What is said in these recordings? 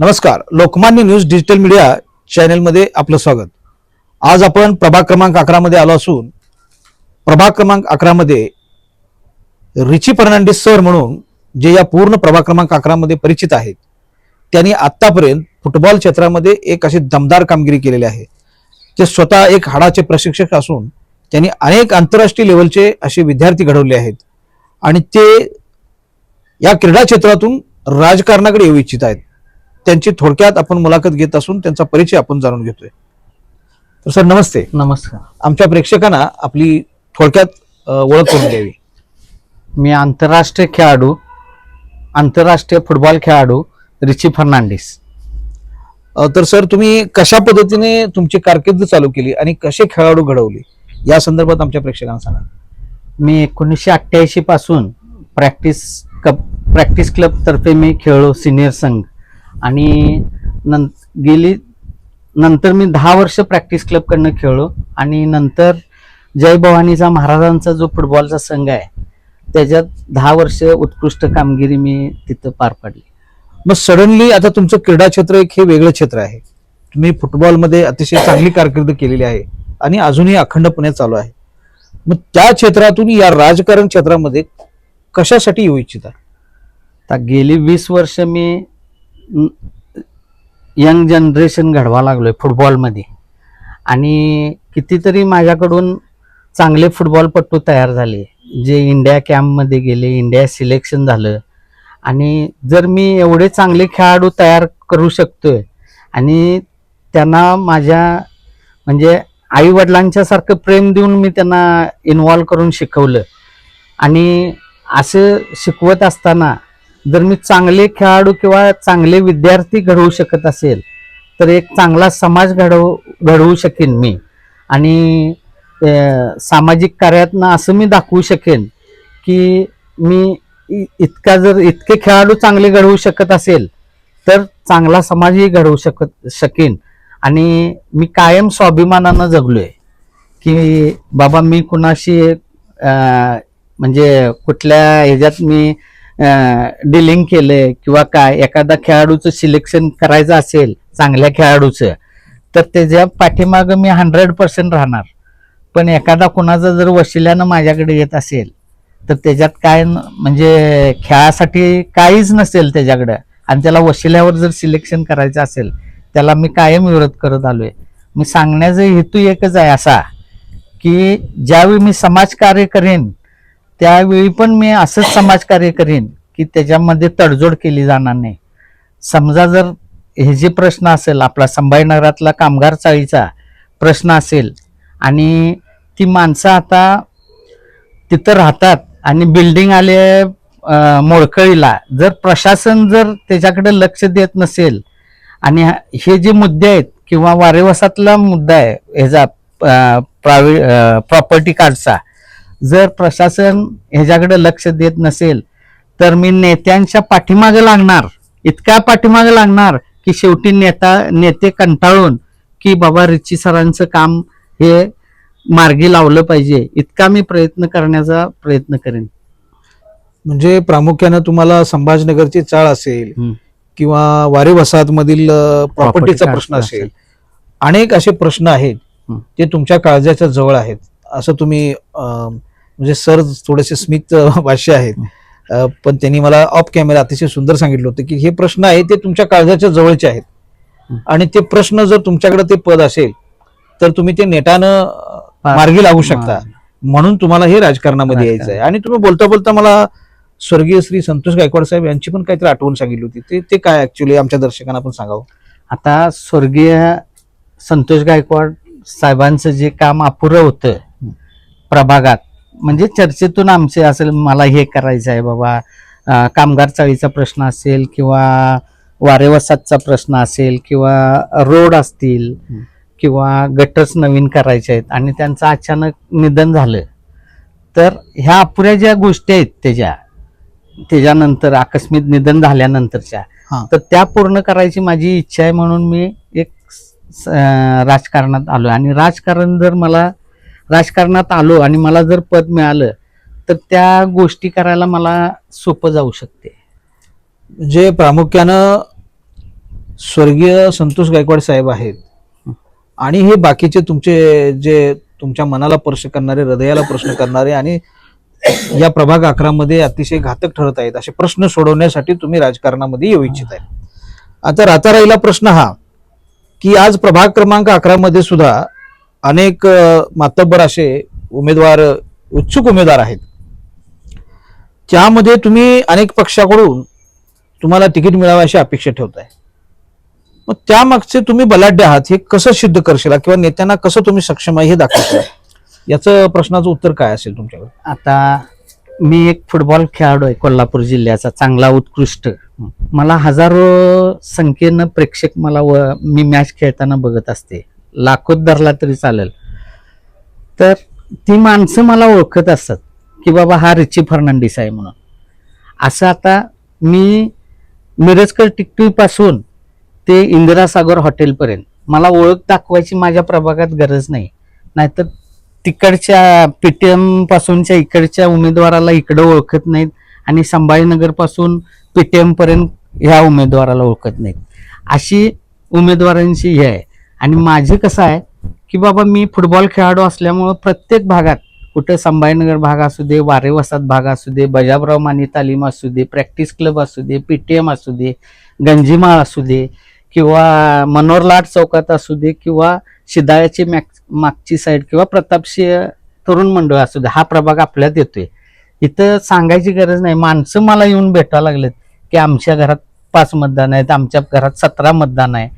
नमस्कार. Lokmanya news digital media चॅनलमध्ये आपलं स्वागत. आज आपण प्रभाग क्रमांक 11 मध्ये आलो असून प्रभाग क्रमांक 11 मध्ये रिची फर्नांडिस सर म्हणून जे या पूर्ण प्रभाग क्रमांक 11 मध्ये परिचित आहेत, त्यांनी आतापर्यंत फुटबॉल क्षेत्रामध्ये एक अशी दमदार कामगिरी केलेली आहे. ते स्वतः एक हाडाचे प्रशिक्षक असून त्यांनी अनेक आंतरराष्ट्रीय लेवलचे असे विद्यार्थी घडवले आहेत आणि ते या क्रीडा क्षेत्रातून राजकारणाकडे येऊ इच्छित आहेत. त्यांची थोडक्यात आपण मुलाखत घेत असून त्यांचा परिचय आपण जाणून घेतोय. तर सर नमस्ते. नमस्कार. आमच्या प्रेक्षकांना आपली थोडक्यात ओळख करून द्यावी. मी आंतरराष्ट्रीय फुटबॉल खेळाडू रिची फर्नांडिस. तर सर तुम्ही कशा पद्धतीने तुमची कारकीर्द चालू केली आणि कसे खेळाडू घडवले या संदर्भात आमच्या प्रेक्षकांना सांगा. मी 1988 पासून प्रॅक्टिस क्लब तर्फे मी खेळलो सिनियर संघ आणि नंतर मी 10 वर्ष प्रॅक्टिस क्लब कडनं खेळलो आणि नंतर जय भवानीचा महाराजांचा जो फुटबॉलचा संघ आहे त्याच्यात 10 वर्ष उत्कृष्ट कामगिरी मी तिथं पार पाडली. मग सडनली आता तुमचं क्रीडा क्षेत्र एक हे वेगळं क्षेत्र आहे. तुम्ही फुटबॉलमध्ये अतिशय चांगली कारकीर्द केलेली आहे आणि अजूनही अखंडपणे चालू आहे. मग त्या क्षेत्रातून या राजकारण क्षेत्रामध्ये कशासाठी येऊ इच्छिता? आता गेली 20 वर्ष मी यंग जनरेशन घडवा लागलोय फुटबॉलमध्ये आणि कितीतरी माझ्याकडून चांगले फुटबॉलपटू तयार झाले जे इंडिया कॅम्पमध्ये गेले, इंडिया सिलेक्शन झालं. आणि जर मी एवढे चांगले खेळाडू तयार करू शकतोय आणि त्यांना माझ्या म्हणजे आई वडिलांच्या सारखं प्रेम देऊन मी त्यांना इन्व्हॉल्व करून शिकवलं आणि असं शिकवत असताना जर मी चांगले खेळाडू किंवा चांगले विद्यार्थी घडवू शकत असेल तर एक चांगला समाज घडवू शकेन मी. आणि सामाजिक कार्यातनं असं मी दाखवू शकेन की मी इतके खेळाडू चांगले घडवू शकत असेल तर चांगला समाजही घडवू शकेन. आणि मी कायम स्वाभिमानानं जगलोय की बाबा मी कुणाशी म्हणजे कुठल्या ह्याच्यात मी डिलिंग केलंय किंवा काय एखादा खेळाडूचं सिलेक्शन करायचं असेल चांगल्या खेळाडूचं तर त्याच्या पाठीमागं मी 100% राहणार. पण एखादा कुणाचा जर वशिल्यानं माझ्याकडे येत असेल तर त्याच्यात काय म्हणजे खेळासाठी काहीच नसेल त्याच्याकडं आणि त्याला वशिल्यावर जर सिलेक्शन करायचं असेल त्याला मी कायम विरोध करत आलोय. मी सांगण्याचा हेतू एकच आहे असा की ज्यावेळी मी समाजकार्य करेन त्यावेळी पण मी असंच समाजकार्य करेन की त्याच्यामध्ये तडजोड केली जाणार नाही. समजा जर हे जे प्रश्न असेल आपला संभाजीनगरातला कामगार चाळीचा प्रश्न असेल आणि ती माणसं आता तिथं राहतात आणि बिल्डिंग आले मोडकळीला, जर प्रशासन जर त्याच्याकडे लक्ष देत नसेल आणि हे जे मुद्दे आहेत किंवा वारेवसातला मुद्दा आहे ह्याचा प्रॉपर्टी कार्डचा, जर प्रशासन ह्याच्याकडे लक्ष देत नसेल तर मी नेत्यांच्या पाठीमागे लागणार, इतक्या पाठीमागे लागणार की शेवटी नेते कंटाळून की बाबा रिची सरांचं काम हे मार्गी लावलं पाहिजे इतका मी करण्याचा प्रयत्न करेन. म्हणजे प्रामुख्यानं तुम्हाला संभाजीनगरची चाळ असेल किंवा वारे वसाहत मधील प्रॉपर्टीचा प्रश्न असेल, अनेक असे प्रश्न आहेत ते तुमच्या काळजाच्या जवळ आहेत असं तुम्ही म्हणजे सर थोडेसे स्मित भाष्य आहेत पण त्यांनी मला ऑफ कॅमेरा अतिशय सुंदर सांगितलं होतं की हे प्रश्न आहेत ते तुमच्या काळजाच्या जवळचे आहेत आणि ते प्रश्न जर तुमच्याकडे ते पद असेल तर तुम्ही ते नेटानं मार्गी लागू शकता. म्हणून तुम्हाला हे राजकारणामध्ये यायचं आहे. आणि तुम्ही बोलता बोलता मला स्वर्गीय श्री संतोष गायकवाड साहेब यांची पण काहीतरी आठवण सांगितली होती. ते काय ऍक्च्युली आमच्या दर्शकांना आपण सांगावं. आता स्वर्गीय संतोष गायकवाड साहेबांचं जे काम अपुरं होतं प्रभागात, म्हणजे चर्चेतून आमचे असेल मला हे करायचं आहे बाबा, कामगार चाळीचा प्रश्न असेल किंवा वारेवसातचा प्रश्न असेल किंवा रोड असतील किंवा गटर्स नवीन करायचे आहेत आणि त्यांचं अचानक निधन झालं तर ह्या अपुऱ्या ज्या गोष्टी आहेत त्याच्यानंतर आकस्मिक निधन झाल्यानंतरच्या तर त्या पूर्ण करायची माझी इच्छा आहे. म्हणून मी एक राजकारणात आलो आणि राजकारणात आलो आणि मला जर पद मिळालं तर त्या गोष्टी करायला मला सोपं जाऊ शकते. म्हणजे प्रामुख्यानं स्वर्गीय संतोष गायकवाड साहेब आहेत आणि हे बाकीचे तुमचे जे तुमच्या मनाला स्पर्श करणारे, हृदयाला प्रश्न करणारे आणि या प्रभाग 11 मध्ये अतिशय घातक ठरत आहेत असे प्रश्न सोडवण्यासाठी तुम्ही राजकारणामध्ये येऊ इच्छित आहे. आता राहता राहिला प्रश्न हा की आज प्रभाग क्रमांक 11 मध्ये सुद्धा अनेक मातब्बर असे उमेदवार, उत्सुक उमेदवार आहेत. त्यामध्ये तुम्ही अनेक पक्षाकडून तुम्हाला तिकीट मिळावं अशी अपेक्षा ठेवताय. मग त्यामागचे तुम्ही बलाढ्य आहात हे कसं सिद्ध करशील किंवा नेत्यांना कसं तुम्ही सक्षम आहे हे दाखवशील, याचं प्रश्नाचं उत्तर काय असेल तुमच्याकडे? आता मी एक फुटबॉल खेळाडू आहे कोल्हापूर जिल्ह्याचा, चांगला उत्कृष्ट. मला हजारो संख्येनं प्रेक्षक मला मी मॅच खेळताना बघत असते, लाखोत धरला तरी चालेल. तर ती माणसं मला ओळखत असतात की बाबा हा रिची फर्नांडिस आहे म्हणून. असं आता मी मिरजकर टिकटॉय पासून ते इंदिरा सागर हॉटेलपर्यंत मला ओळख दाखवायची माझ्या प्रभागात गरज नाही. नाहीतर तिकडच्या पीटीएम पासूनच्या इकडच्या उमेदवाराला इकडं ओळखत नाहीत आणि संभाजीनगर पासून पीटीएम पर्यंत ह्या उमेदवाराला ओळखत नाहीत. अशी उमेदवारांची हे आहे. आणि माझे कसं आहे की बाबा मी फुटबॉल खेळाडू असल्यामुळं प्रत्येक भागात, कुठे संभाजीनगर भाग असू दे, वारे वसाहत भाग असू दे, बजाबराव माने तालीम असू दे, प्रॅक्टिस क्लब असू दे, पीटीएम असू दे, गंजीमाळ असू दे किंवा मनोहरलाट चौकात असू दे किंवा शिदाळ्याची मागची साईड किंवा प्रतापसिंह तरुण मंडळ असू दे, हा प्रभाग आपल्यात येतोय. इथं सांगायची गरज नाही. माणसं मला येऊन भेटायला लागलेत की आमच्या घरात 5 मतदान आहेत, आमच्या घरात 17 मतदान आहे.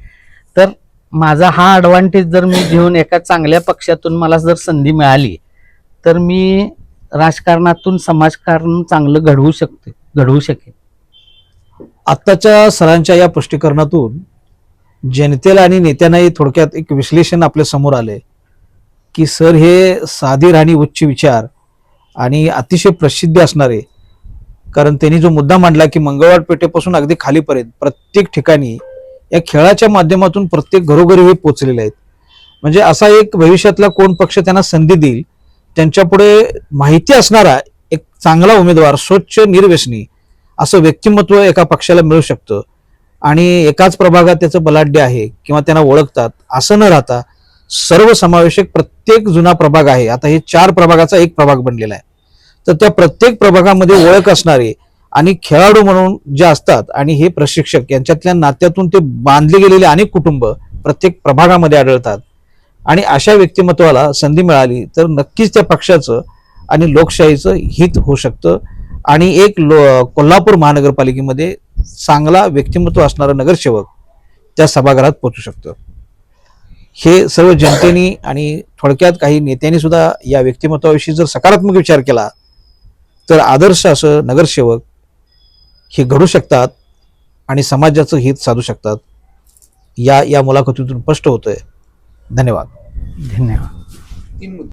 तर माझा हा ॲडव्हान्टेज जर मी घेऊन एका चांगल्या पक्षातून मला जर संधी मिळाली तर मी राजकारणातून समाजकारण चांगलं घडवू शकेन. आत्ताच्या सरांच्या या स्पष्टीकरणातून जनतेला आणि नेत्यांनाही थोडक्यात एक विश्लेषण आपल्या समोर आले की सर हे साधीर आणि उच्च विचार आणि अतिशय प्रसिद्धी असणारे, कारण त्यांनी जो मुद्दा मांडला की मंगळवार पेठेपासून अगदी खालीपर्यंत प्रत्येक ठिकाणी या खेळाच्या माध्यमातून प्रत्येक घरोघरी हे पोचलेले आहेत. म्हणजे असा एक भविष्यातला कोण पक्ष त्यांना संधी देईल, त्यांच्यापुढे माहिती असणारा एक चांगला उमेदवार, स्वच्छ निर्व्यसनी असं व्यक्तिमत्व एका पक्षाला मिळू शकतं. आणि एकाच प्रभागात त्याचं बलाढ्य आहे किंवा त्यांना ओळखतात असं न राहता सर्वसमावेशक प्रत्येक जुना प्रभाग आहे. आता हे 4 प्रभागाचा एक प्रभाग बनलेला आहे. तर त्या प्रत्येक प्रभागामध्ये ओळख असणारे आणि खेळाडू म्हणून जे असतात आणि हे प्रशिक्षक यांच्यातल्या नात्यातून ते बांधले गेलेले अनेक कुटुंब प्रत्येक प्रभागामध्ये आढळतात. आणि अशा व्यक्तिमत्वाला संधी मिळाली तर नक्कीच त्या पक्षाचं आणि लोकशाहीचं हित होऊ शकतं आणि एक कोल्हापूर महानगरपालिकेमध्ये चांगला व्यक्तिमत्व असणारा नगरसेवक त्या सभागृहात पोहोचू शकतं. हे सर्व जनतेने आणि थोडक्यात काही नेत्यांनी सुद्धा या व्यक्तिमत्वाविषयी जर सकारात्मक विचार केला तर आदर्श असं नगरसेवक हे घडू शकतात आणि समाजाचं हित साधू शकतात. या मुलाखतीतून स्पष्ट होतंय. धन्यवाद. धन्यवाद.